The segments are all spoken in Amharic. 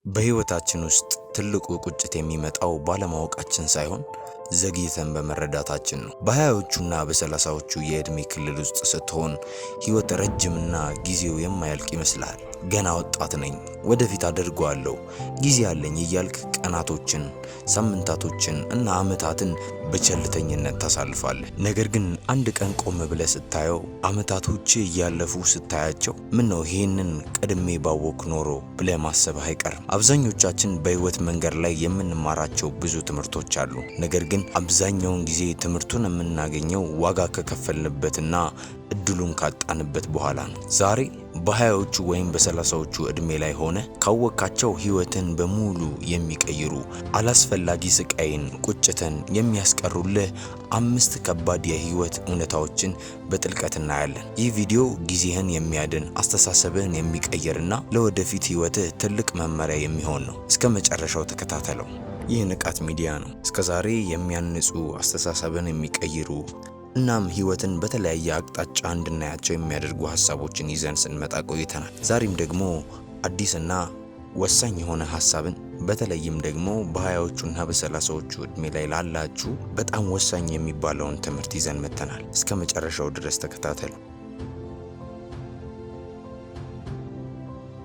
በህይወታችን ውስጥ ትልቁ ቁጭት የሚመጣው ባለማወቃችን ሳይሆን ዘግይተን በመረዳታችን ነው። በሃያዎቹና በሰላሳዎቹ የእድሜ ክልል ውስጥ ስትሆን ህይወት ረጅምና ጊዜው የማያልቅ ይመስላል። ገና ወጣት ነኝ፣ ወደፊት አደርገዋለሁ፣ ጊዜ አለኝ እያልክ ቀናቶችን፣ ሳምንታቶችን እና አመታትን በቸልተኝነት ታሳልፋለህ። ነገር ግን አንድ ቀን ቆም ብለህ ስታየው አመታቶች እያለፉ ስታያቸው ምን ነው ይሄንን ቀድሜ ባወቅ ኖሮ ብለህ ማሰብህ አይቀርም። አብዛኞቻችን በህይወት መንገድ ላይ የምንማራቸው ብዙ ትምህርቶች አሉ። ነገር ግን አብዛኛውን ጊዜ ትምህርቱን የምናገኘው ዋጋ ከከፈልንበትና እድሉን ካጣንበት በኋላ ነው። ዛሬ በሃያዎቹ ወይም በሰላሳዎቹ እድሜ ላይ ሆነ ካወቃቸው ህይወትን በሙሉ የሚቀይሩ አላስፈላጊ ስቃይን፣ ቁጭትን የሚያስቀሩልህ 5 ከባድ የህይወት እውነታዎችን በጥልቀት እናያለን። ይህ ቪዲዮ ጊዜህን የሚያድን፣ አስተሳሰብህን የሚቀይርና ለወደፊት ህይወትህ ትልቅ መመሪያ የሚሆን ነው። እስከ መጨረሻው ተከታተለው። ይህ ንቃት ሚዲያ ነው። እስከዛሬ የሚያንጹ፣ አስተሳሰብን የሚቀይሩ እናም ህይወትን በተለያየ አቅጣጫ እንድናያቸው የሚያደርጉ ሐሳቦችን ይዘን ስንመጣ ቆይተናል። ዛሬም ደግሞ አዲስና ወሳኝ የሆነ ሐሳብን በተለይም ደግሞ በሃያዎቹና በሰላሳዎቹ እድሜ ላይ ላላችሁ በጣም ወሳኝ የሚባለውን ትምህርት ይዘን መጥተናል። እስከ መጨረሻው ድረስ ተከታተሉ።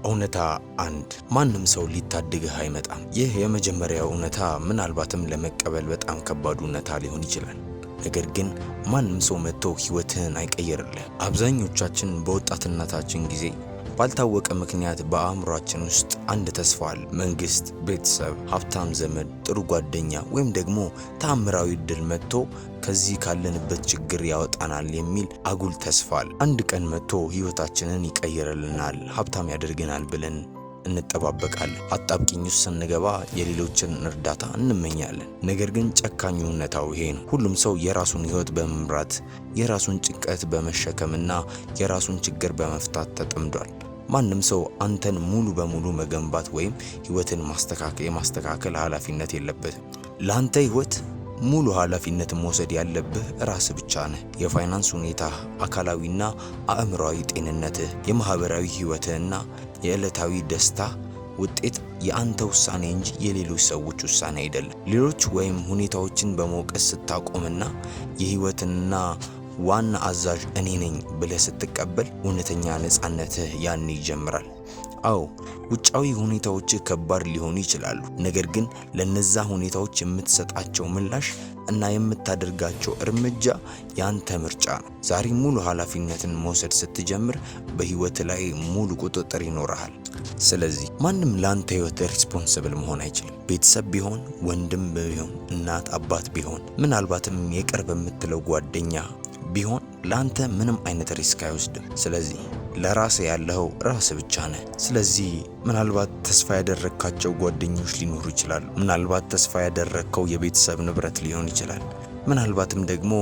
እውነታ 1፣ ማንም ሰው ሊታደግህ አይመጣም። ይህ የመጀመሪያው እውነታ ምናልባትም ለመቀበል በጣም ከባድ እውነታ ሊሆን ይችላል። ነገር ግን ማንም ሰው መጥቶ ህይወትህን አይቀየርልህ። አብዛኞቻችን በወጣትነታችን ጊዜ ባልታወቀ ምክንያት በአእምሯችን ውስጥ አንድ ተስፋ አለ። መንግስት፣ ቤተሰብ፣ ሀብታም ዘመድ፣ ጥሩ ጓደኛ ወይም ደግሞ ተአምራዊ እድል መጥቶ ከዚህ ካለንበት ችግር ያወጣናል የሚል አጉል ተስፋ አለ። አንድ ቀን መጥቶ ህይወታችንን ይቀይርልናል፣ ሀብታም ያደርገናል ብለን እንጠባበቃለን። አጣብቂኝ ውስጥ ስንገባ የሌሎችን እርዳታ እንመኛለን። ነገር ግን ጨካኙ እውነታው ይሄ ነው። ሁሉም ሰው የራሱን ህይወት በመምራት የራሱን ጭንቀት በመሸከምና የራሱን ችግር በመፍታት ተጠምዷል። ማንም ሰው አንተን ሙሉ በሙሉ መገንባት ወይም ህይወትን የማስተካከል ኃላፊነት የለበትም። ለአንተ ህይወት ሙሉ ኃላፊነት መውሰድ ያለብህ ራስህ ብቻ ነህ። የፋይናንስ ሁኔታ፣ አካላዊና አእምሯዊ ጤንነትህ፣ የማህበራዊ ህይወትህና የዕለታዊ ደስታ ውጤት የአንተ ውሳኔ እንጂ የሌሎች ሰዎች ውሳኔ አይደለም። ሌሎች ወይም ሁኔታዎችን በመውቀስ ስታቆምና የህይወትና ዋና አዛዥ እኔ ነኝ ብለህ ስትቀበል እውነተኛ ነፃነትህ ያኔ ይጀምራል። አዎ፣ ውጫዊ ሁኔታዎች ከባድ ሊሆኑ ይችላሉ። ነገር ግን ለነዛ ሁኔታዎች የምትሰጣቸው ምላሽ እና የምታደርጋቸው እርምጃ ያንተ ምርጫ ነው። ዛሬ ሙሉ ኃላፊነትን መውሰድ ስትጀምር በህይወት ላይ ሙሉ ቁጥጥር ይኖርሃል። ስለዚህ ማንም ላንተ ህይወት ሪስፖንሲብል መሆን አይችልም። ቤተሰብ ቢሆን፣ ወንድም ቢሆን፣ እናት አባት ቢሆን፣ ምናልባትም የቅርብ የምትለው ጓደኛ ቢሆን ላንተ ምንም አይነት ሪስክ አይወስድም። ስለዚህ ለራስህ ያለው ራስህ ብቻ ነህ። ስለዚህ ምናልባት ተስፋ ያደረግካቸው ጓደኞች ሊኖሩ ይችላሉ። ምናልባት ተስፋ ያደረግከው የቤተሰብ ንብረት ሊሆን ይችላል። ምናልባትም ደግሞ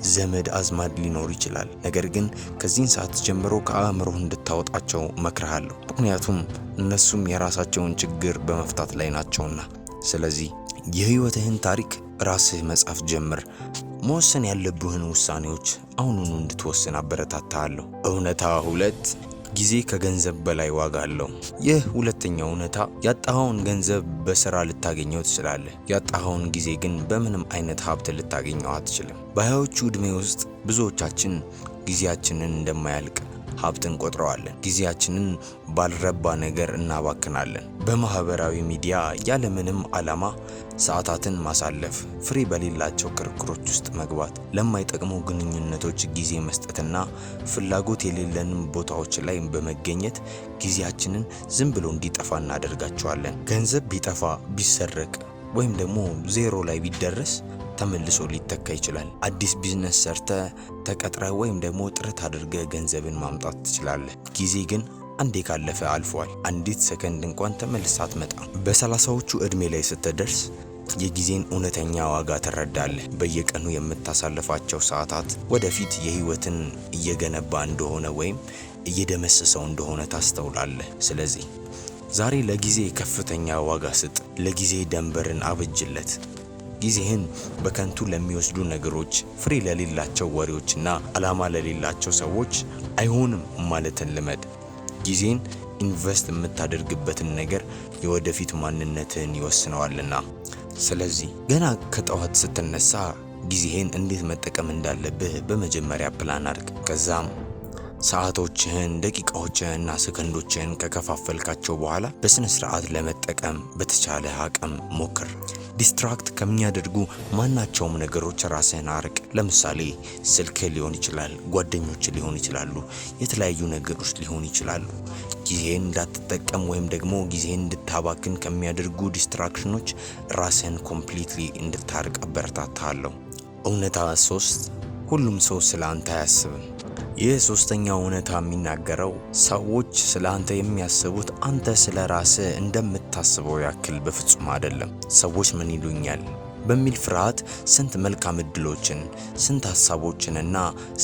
ዘመድ አዝማድ ሊኖር ይችላል። ነገር ግን ከዚህን ሰዓት ጀምሮ ከአእምሮህ እንድታወጣቸው እመክርሃለሁ። ምክንያቱም እነሱም የራሳቸውን ችግር በመፍታት ላይ ናቸውና። ስለዚህ የህይወትህን ታሪክ ራስህ መጻፍ ጀምር። መወሰን ያለብህን ውሳኔዎች አሁኑኑ እንድትወስን አበረታታለሁ። እውነታ 2፣ ጊዜ ከገንዘብ በላይ ዋጋ አለው። ይህ ሁለተኛው እውነታ ያጣኸውን ገንዘብ በስራ ልታገኘው ትችላለህ። ያጣኸውን ጊዜ ግን በምንም አይነት ሀብት ልታገኘው አትችልም። በሃያዎቹ ዕድሜ ውስጥ ብዙዎቻችን ጊዜያችንን እንደማያልቅ ሀብት እንቆጥረዋለን። ጊዜያችንን ባልረባ ነገር እናባክናለን። በማህበራዊ ሚዲያ ያለምንም ዓላማ ሰዓታትን ማሳለፍ፣ ፍሬ በሌላቸው ክርክሮች ውስጥ መግባት፣ ለማይጠቅሙ ግንኙነቶች ጊዜ መስጠትና ፍላጎት የሌለንም ቦታዎች ላይ በመገኘት ጊዜያችንን ዝም ብሎ እንዲጠፋ እናደርጋቸዋለን። ገንዘብ ቢጠፋ፣ ቢሰረቅ ወይም ደግሞ ዜሮ ላይ ቢደረስ ተመልሶ ሊተካ ይችላል። አዲስ ቢዝነስ ሰርተ ተቀጥረ ወይም ደግሞ ጥረት አድርገ ገንዘብን ማምጣት ትችላለህ። ጊዜ ግን አንዴ ካለፈ አልፏል። አንዲት ሰከንድ እንኳን ተመልሳ አትመጣም። በሰላሳዎቹ እድሜ ላይ ስትደርስ የጊዜን እውነተኛ ዋጋ ትረዳለህ። በየቀኑ የምታሳልፋቸው ሰዓታት ወደፊት የህይወትን እየገነባ እንደሆነ ወይም እየደመሰሰው እንደሆነ ታስተውላለህ። ስለዚህ ዛሬ ለጊዜ ከፍተኛ ዋጋ ስጥ። ለጊዜ ደንበርን አብጅለት። ጊዜህን በከንቱ ለሚወስዱ ነገሮች፣ ፍሬ ለሌላቸው ወሬዎችና ዓላማ ለሌላቸው ሰዎች አይሆንም ማለትን ልመድ። ጊዜን ኢንቨስት የምታደርግበትን ነገር የወደፊት ማንነትን ይወስነዋልና። ስለዚህ ገና ከጠዋት ስትነሳ ጊዜህን እንዴት መጠቀም እንዳለብህ በመጀመሪያ ፕላን አድርግ። ከዛም ሰዓቶችህን፣ ደቂቃዎችህንና ሰከንዶችህን ከከፋፈልካቸው በኋላ በስነ ስርዓት ለመጠቀም በተቻለ አቅም ሞክር። ዲስትራክት ከሚያደርጉ ማናቸውም ነገሮች ራስህን አርቅ። ለምሳሌ ስልክ ሊሆን ይችላል፣ ጓደኞች ሊሆን ይችላሉ፣ የተለያዩ ነገሮች ሊሆን ይችላሉ። ጊዜህን እንዳትጠቀም ወይም ደግሞ ጊዜህን እንድታባክን ከሚያደርጉ ዲስትራክሽኖች ራስህን ኮምፕሊትሊ እንድታርቅ አበረታታለሁ። እውነታ 3 ሁሉም ሰው ስለ አንተ አያስብም። ይህ ሶስተኛው እውነታ የሚናገረው ሰዎች ስለ አንተ የሚያስቡት አንተ ስለ ራስህ እንደምታስበው ያክል በፍጹም አይደለም። ሰዎች ምን ይሉኛል በሚል ፍርሃት ስንት መልካም እድሎችን፣ ስንት ሀሳቦችን እና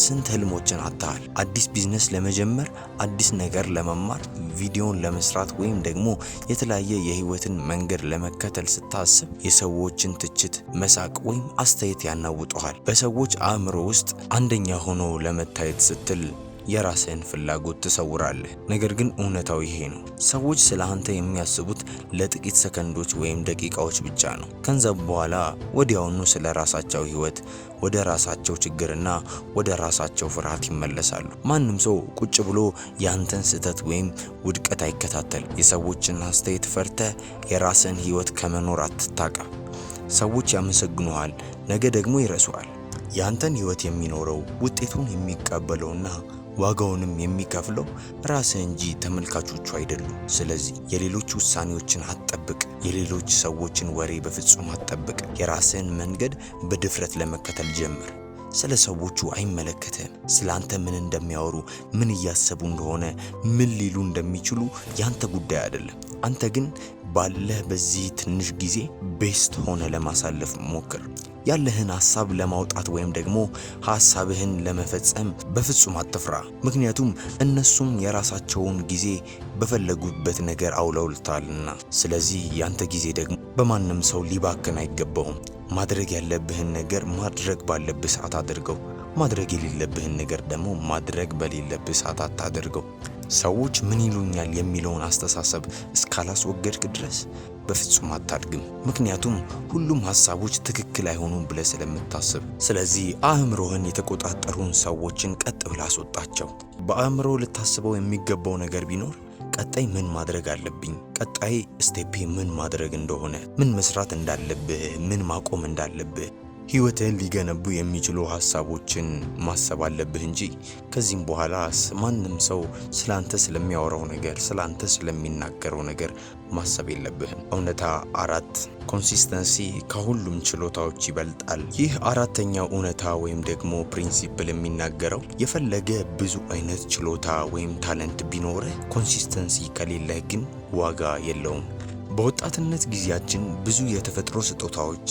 ስንት ህልሞችን አጥተሃል። አዲስ ቢዝነስ ለመጀመር፣ አዲስ ነገር ለመማር፣ ቪዲዮን ለመስራት ወይም ደግሞ የተለያየ የህይወትን መንገድ ለመከተል ስታስብ የሰዎችን ትችት፣ መሳቅ ወይም አስተያየት ያናውጠዋል። በሰዎች አእምሮ ውስጥ አንደኛ ሆኖ ለመታየት ስትል የራስህን ፍላጎት ትሰውራለህ። ነገር ግን እውነታው ይሄ ነው። ሰዎች ስለ አንተ የሚያስቡት ለጥቂት ሰከንዶች ወይም ደቂቃዎች ብቻ ነው። ከዛም በኋላ ወዲያውኑ ስለ ራሳቸው ህይወት፣ ወደ ራሳቸው ችግርና ወደ ራሳቸው ፍርሃት ይመለሳሉ። ማንም ሰው ቁጭ ብሎ ያንተን ስህተት ወይም ውድቀት አይከታተል። የሰዎችን አስተያየት ፈርተህ የራስህን ህይወት ከመኖር አትታቀብ። ሰዎች ያመሰግኑሃል፣ ነገ ደግሞ ይረሱሃል። ያንተን ህይወት የሚኖረው ውጤቱን የሚቀበለውና ዋጋውንም የሚከፍለው ራስህ እንጂ ተመልካቾቹ አይደሉም። ስለዚህ የሌሎች ውሳኔዎችን አትጠብቅ። የሌሎች ሰዎችን ወሬ በፍጹም አትጠብቅ። የራስህን መንገድ በድፍረት ለመከተል ጀምር። ስለ ሰዎቹ አይመለከትህም። ስለ አንተ ምን እንደሚያወሩ፣ ምን እያሰቡ እንደሆነ፣ ምን ሊሉ እንደሚችሉ ያንተ ጉዳይ አይደለም። አንተ ግን ባለህ በዚህ ትንሽ ጊዜ ቤስት ሆነ ለማሳለፍ ሞክር። ያለህን ሐሳብ ለማውጣት ወይም ደግሞ ሐሳብህን ለመፈጸም በፍጹም አትፍራ። ምክንያቱም እነሱም የራሳቸውን ጊዜ በፈለጉበት ነገር አውለውልታልና። ስለዚህ ያንተ ጊዜ ደግሞ በማንም ሰው ሊባክን አይገባውም። ማድረግ ያለብህን ነገር ማድረግ ባለብህ ሰዓት አድርገው። ማድረግ የሌለብህን ነገር ደግሞ ማድረግ በሌለብህ ሰዓት አታድርገው። ሰዎች ምን ይሉኛል የሚለውን አስተሳሰብ እስካላስወገድክ ድረስ በፍጹም አታድግም። ምክንያቱም ሁሉም ሐሳቦች ትክክል አይሆኑም ብለህ ስለምታስብ። ስለዚህ አእምሮህን የተቆጣጠሩን ሰዎችን ቀጥ ብለህ አስወጣቸው። በአእምሮ ልታስበው የሚገባው ነገር ቢኖር ቀጣይ ምን ማድረግ አለብኝ፣ ቀጣይ ስቴፕ ምን ማድረግ እንደሆነ፣ ምን መስራት እንዳለብህ፣ ምን ማቆም እንዳለብህ፣ ህይወትህን ሊገነቡ የሚችሉ ሐሳቦችን ማሰብ አለብህ እንጂ ከዚህም በኋላ ማንም ሰው ስላንተ ስለሚያወራው ነገር፣ ስላንተ ስለሚናገረው ነገር ማሰብ የለብህም። እውነታ 4 ኮንሲስተንሲ ከሁሉም ችሎታዎች ይበልጣል። ይህ አራተኛው እውነታ ወይም ደግሞ ፕሪንሲፕል የሚናገረው የፈለገ ብዙ አይነት ችሎታ ወይም ታለንት ቢኖርህ ኮንሲስተንሲ ከሌለህ ግን ዋጋ የለውም። በወጣትነት ጊዜያችን ብዙ የተፈጥሮ ስጦታዎች፣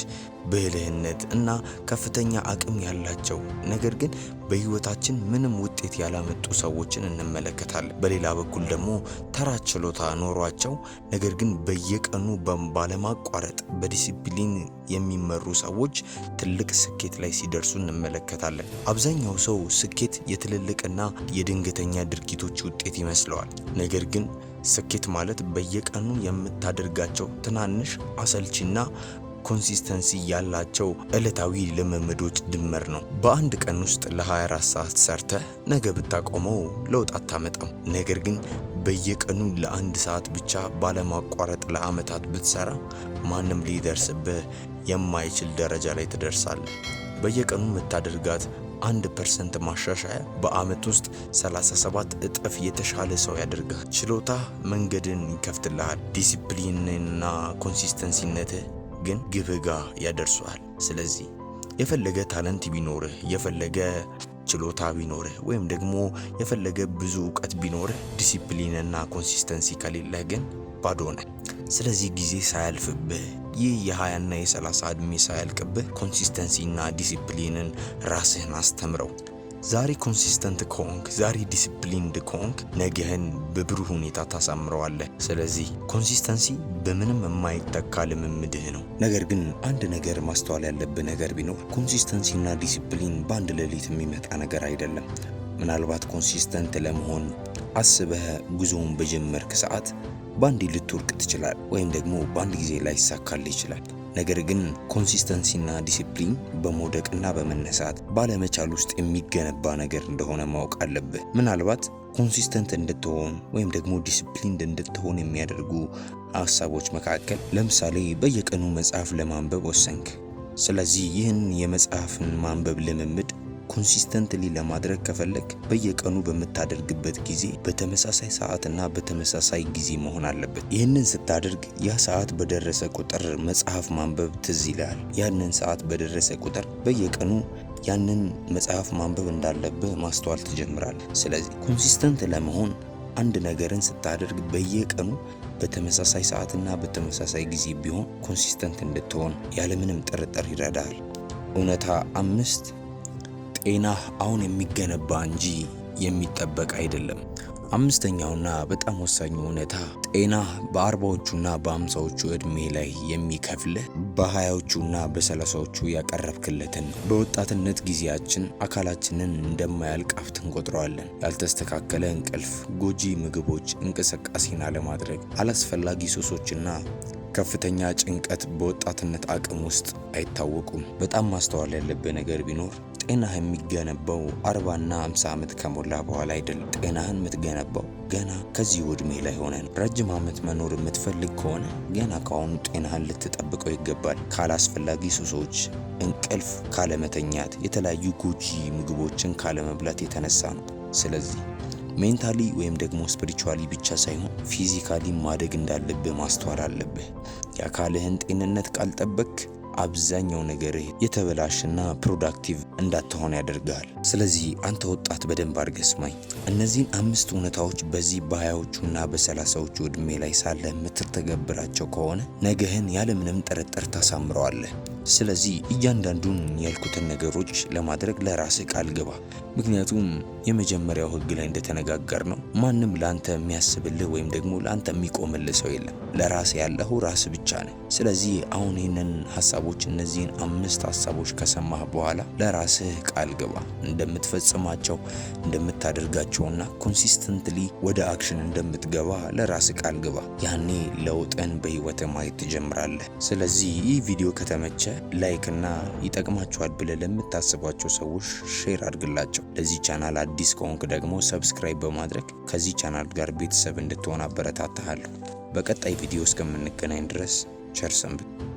ብልህነት እና ከፍተኛ አቅም ያላቸው ነገር ግን በህይወታችን ምንም ውጤት ያላመጡ ሰዎችን እንመለከታለን። በሌላ በኩል ደግሞ ተራ ችሎታ ኖሯቸው ነገር ግን በየቀኑ ባለማቋረጥ በዲሲፕሊን የሚመሩ ሰዎች ትልቅ ስኬት ላይ ሲደርሱ እንመለከታለን። አብዛኛው ሰው ስኬት የትልልቅና የድንገተኛ ድርጊቶች ውጤት ይመስለዋል። ነገር ግን ስኬት ማለት በየቀኑ የምታደርጋቸው ትናንሽ አሰልቺና ኮንሲስተንሲ ያላቸው ዕለታዊ ልምምዶች ድምር ነው። በአንድ ቀን ውስጥ ለ24 ሰዓት ሰርተህ ነገ ብታቆመው ለውጥ አታመጣም። ነገር ግን በየቀኑ ለ1 ሰዓት ብቻ ባለማቋረጥ ለዓመታት ብትሰራ ማንም ሊደርስብህ የማይችል ደረጃ ላይ ትደርሳለህ። በየቀኑ የምታደርጋት 1% ማሻሻያ በአመት ውስጥ 37 እጥፍ የተሻለ ሰው ያደርጋል። ችሎታ መንገድን ይከፍትልሃል። ዲሲፕሊንና ኮንሲስተንሲነትህ ግን ግብህ ጋር ያደርሱሃል። ስለዚህ የፈለገ ታለንት ቢኖርህ፣ የፈለገ ችሎታ ቢኖርህ ወይም ደግሞ የፈለገ ብዙ እውቀት ቢኖርህ ዲሲፕሊንና ኮንሲስተንሲ ከሌለህ ግን ባዶ ነህ። ስለዚህ ጊዜ ሳያልፍብህ ይህ የ20ና የ30 እድሜ ሳያልቅብህ ኮንሲስተንሲና ዲሲፕሊንን ራስህን አስተምረው። ዛሬ ኮንሲስተንት ከሆንክ፣ ዛሬ ዲሲፕሊንድ ከሆንክ ነገህን በብሩህ ሁኔታ ታሳምረዋለህ። ስለዚህ ኮንሲስተንሲ በምንም የማይተካ ልምምድህ ነው። ነገር ግን አንድ ነገር ማስተዋል ያለብህ ነገር ቢኖር ኮንሲስተንሲና ዲሲፕሊን በአንድ ሌሊት የሚመጣ ነገር አይደለም። ምናልባት ኮንሲስተንት ለመሆን አስበህ ጉዞውን በጀመርክ ሰዓት ባንዴ ልትወርቅ ትችላል፣ ወይም ደግሞ ባንድ ጊዜ ላይ ይሳካልህ ይችላል። ነገር ግን ኮንሲስተንሲና ዲሲፕሊን በመውደቅና በመነሳት ባለመቻል ውስጥ የሚገነባ ነገር እንደሆነ ማወቅ አለብህ። ምናልባት ኮንሲስተንት እንድትሆን ወይም ደግሞ ዲሲፕሊንድ እንድትሆን የሚያደርጉ ሀሳቦች መካከል ለምሳሌ በየቀኑ መጽሐፍ ለማንበብ ወሰንክ። ስለዚህ ይህን የመጽሐፍን ማንበብ ልምምድ ኮንሲስተንትሊ ለማድረግ ከፈለግ በየቀኑ በምታደርግበት ጊዜ በተመሳሳይ ሰዓትና በተመሳሳይ ጊዜ መሆን አለበት። ይህንን ስታደርግ ያ ሰዓት በደረሰ ቁጥር መጽሐፍ ማንበብ ትዝ ይላል። ያንን ሰዓት በደረሰ ቁጥር በየቀኑ ያንን መጽሐፍ ማንበብ እንዳለብህ ማስተዋል ትጀምራለህ። ስለዚህ ኮንሲስተንት ለመሆን አንድ ነገርን ስታደርግ በየቀኑ በተመሳሳይ ሰዓትና በተመሳሳይ ጊዜ ቢሆን ኮንሲስተንት እንድትሆን ያለምንም ጥርጥር ይረዳል። እውነታ 5 ጤናህ አሁን የሚገነባ እንጂ የሚጠበቅ አይደለም። አምስተኛውና በጣም ወሳኙ እውነታ ጤናህ በ40ዎቹና በ50ዎቹ እድሜ ላይ የሚከፍልህ በ20ዎቹና በ30ዎቹ ያቀረብክለትን ነው። በወጣትነት ጊዜያችን አካላችንን እንደማያልቅ ሀብት እንቆጥረዋለን። ያልተስተካከለ እንቅልፍ፣ ጎጂ ምግቦች፣ እንቅስቃሴን አለማድረግ፣ አላስፈላጊ ሱሶችና ከፍተኛ ጭንቀት በወጣትነት አቅም ውስጥ አይታወቁም። በጣም ማስተዋል ያለብህ ነገር ቢኖር ጤናህ የሚገነባው 40ና 50 ዓመት ከሞላ በኋላ አይደለም። ጤናህን የምትገነባው ገና ከዚህ ዕድሜ ላይ ሆነ ነው። ረጅም ዓመት መኖር የምትፈልግ ከሆነ ገና ከአሁኑ ጤናህን ልትጠብቀው ይገባል። ካላስፈላጊ ሱሶች፣ እንቅልፍ ካለመተኛት፣ የተለያዩ ጎጂ ምግቦችን ካለመብላት የተነሳ ነው። ስለዚህ ሜንታሊ ወይም ደግሞ ስፒሪቹዋሊ ብቻ ሳይሆን ፊዚካሊ ማደግ እንዳለብህ ማስተዋል አለብህ። የአካልህን ጤንነት ካልጠበቅ አብዛኛው ነገርህ የተበላሽና ፕሮዳክቲቭ እንዳትሆን ያደርጋል። ስለዚህ አንተ ወጣት በደንብ አድርገህ ስማኝ። እነዚህን 5 እውነታዎች በዚህ በ20ዎቹና በ30ዎቹ ዕድሜ ላይ ሳለ የምትተገብራቸው ከሆነ ነገህን ያለምንም ጥርጥር ታሳምረዋለህ። ስለዚህ እያንዳንዱን ያልኩትን ነገሮች ለማድረግ ለራስህ ቃል ግባ። ምክንያቱም የመጀመሪያው ህግ ላይ እንደተነጋገር ነው ማንም ላንተ የሚያስብልህ ወይም ደግሞ ላንተ የሚቆምልህ ሰው የለም። ለራስህ ያለኸው ራስህ ብቻ ነህ። ስለዚህ አሁን ይህንን እነዚህን 5 ሀሳቦች ከሰማህ በኋላ ለራስህ ቃል ግባ። እንደምትፈጽማቸው እንደምታደርጋቸውና ኮንሲስተንትሊ ወደ አክሽን እንደምትገባ ለራስህ ቃል ግባ። ያኔ ለውጥን በህይወትህ ማየት ትጀምራለህ። ስለዚህ ይህ ቪዲዮ ከተመቸ ላይክ እና ይጠቅማቸዋል ብለህ ለምታስባቸው ሰዎች ሼር አድርግላቸው። ለዚህ ቻናል አዲስ ከሆንክ ደግሞ ሰብስክራይብ በማድረግ ከዚህ ቻናል ጋር ቤተሰብ እንድትሆን አበረታታለሁ። በቀጣይ ቪዲዮ እስከምንገናኝ ድረስ ቸር ሰንብት።